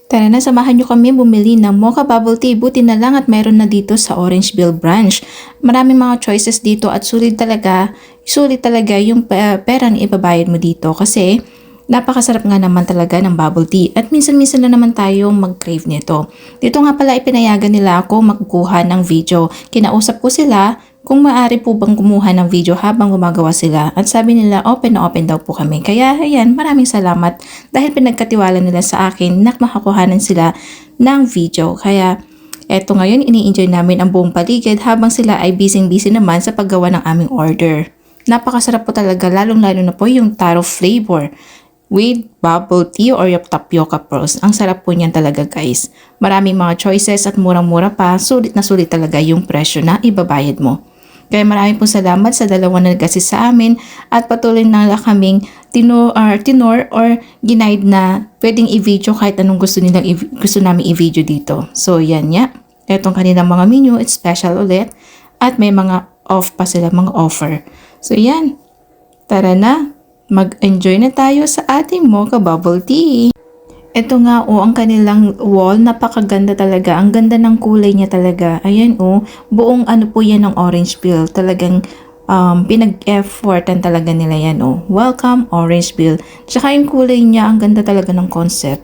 Tara na, samahan nyo kami bumili ng Mocha Bubble Tea. Buti na lang at mayroon na dito sa Orangeville branch. Maraming mga choices dito at sulit talaga yung perang ibabayad mo dito kasi napakasarap nga naman talaga ng bubble tea at minsan-minsan na naman tayo mag-crave nito. Dito nga pala ipinayagan nila ako magkuha ng video. Kinausap ko sila kung maaari po bang kumuha ng video habang gumagawa sila at sabi nila open na open daw po kami. Kaya ayan, maraming salamat dahil pinagkatiwala nila sa akin na makakuhanan sila ng video. Kaya eto ngayon ini-enjoy namin ang buong paligid habang sila ay busy naman sa paggawa ng aming order. Napakasarap po talaga lalong-lalo na po yung taro flavor with bubble tea or yung tapioca pearls. Ang sarap po niyan talaga guys. Maraming mga choices at murang-mura pa. Sulit na sulit talaga yung presyo na ibabayad mo. Kaya maraming po salamat sa dalawa na nag-assist sa amin at patuloy na kaming tinor or ginaid na pwedeng i-video kahit anong gusto namin i-video dito. So yan ya. Etong kanilang mga menu, it's special ulit at may mga off pa sila, mga offer. So yan. Tara na. Mag-enjoy na tayo sa ating Mocha Bubble Tea. Ito nga ang kanilang wall, napakaganda talaga. Ang ganda ng kulay niya talaga. Ayan buong ano po yan ng Orangeville. Talagang pinag-effortan talaga nila yan Welcome Orangeville. Tsaka yung kulay niya, ang ganda talaga ng concept.